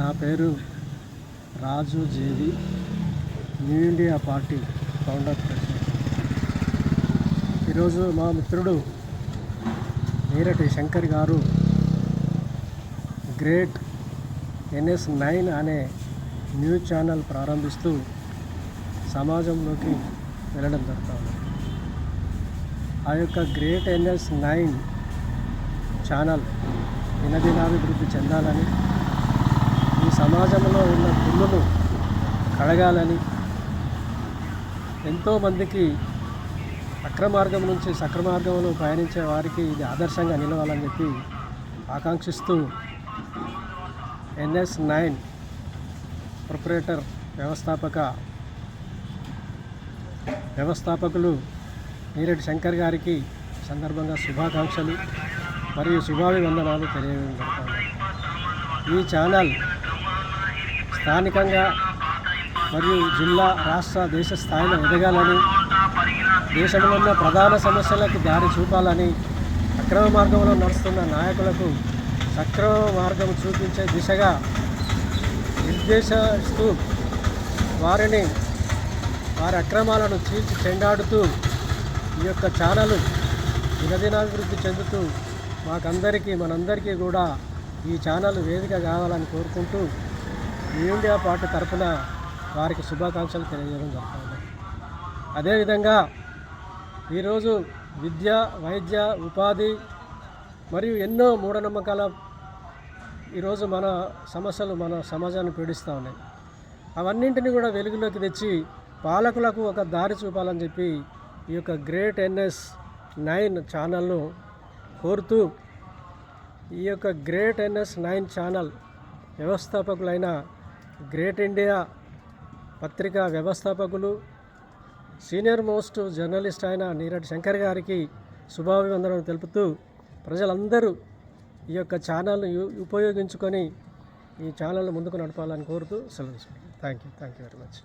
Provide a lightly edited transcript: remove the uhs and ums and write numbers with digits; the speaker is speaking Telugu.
నా పేరు రాజు జేవి, న్యూ ఇండియా పార్టీ ఫౌండర్ ప్రెసిడెంట్. ఈరోజు మా మిత్రుడు నీరటి శంకర్ గారు గ్రేట్ NS9 అనే న్యూస్ ఛానల్ ప్రారంభిస్తూ సమాజంలోకి వెళ్ళడం జరుగుతుంది. ఆ యొక్క గ్రేట్ NS9 ఛానల్ దినదినాభివృద్ధి చెందాలని, ఈ సమాజంలో ఉన్న కుళ్ళును కడగాలని, ఎంతోమందికి అక్రమార్గం నుంచి సక్రమార్గంలో పయనించే వారికి ఇది ఆదర్శంగా నిలవాలని చెప్పి ఆకాంక్షిస్తూ NS9 ప్రొపరేటర్ వ్యవస్థాపకులు నీరటి శంకర్ గారికి సందర్భంగా శుభాకాంక్షలు మరియు శుభాభివందనాలు తెలియజేయడం జరుగుతుంది. ఈ ఛానల్ స్థానికంగా మరియు జిల్లా, రాష్ట్ర, దేశ స్థాయిలో ఎదగాలని, దేశంలో ఉన్న ప్రధాన సమస్యలకు దారి చూపాలని, అక్రమ మార్గంలో నడుస్తున్న నాయకులకు సక్రమ మార్గం చూపించే దిశగా నిర్దేశిస్తూ వారి అక్రమాలను చీల్చి చెండాడుతూ ఈ యొక్క ఛానల్ దినదినాభివృద్ధి చెందుతూ మనందరికీ కూడా ఈ ఛానల్ వేదిక కావాలని కోరుకుంటూ న్యూ ఇండియా పార్టీ తరఫున వారికి శుభాకాంక్షలు తెలియజేయడం జరుగుతుంది. అదేవిధంగా ఈరోజు విద్య, వైద్య, ఉపాధి మరియు ఎన్నో మూఢనమ్మకాల ఈరోజు మన సమస్యలు మన సమాజాన్ని పీడిస్తూ ఉన్నాయి. అవన్నింటినీ కూడా వెలుగులోకి తెచ్చి పాలకులకు ఒక దారి చూపాలని చెప్పి ఈ యొక్క గ్రేట్ NS9 ఛానల్ను కోరుతూ, ఈ యొక్క గ్రేట్ NS9 ఛానల్ వ్యవస్థాపకులైన గ్రేట్ ఇండియా పత్రికా వ్యవస్థాపకులు, సీనియర్ మోస్ట్ జర్నలిస్ట్ అయిన నీరటి శంకర్ గారికి శుభాభివందనలు తెలుపుతూ, ప్రజలందరూ ఈ యొక్క ఛానల్ను ఉపయోగించుకొని ఈ ఛానల్ను ముందుకు నడపాలని కోరుతూ సెలవు తీసుకుంటాను. Thank you very much.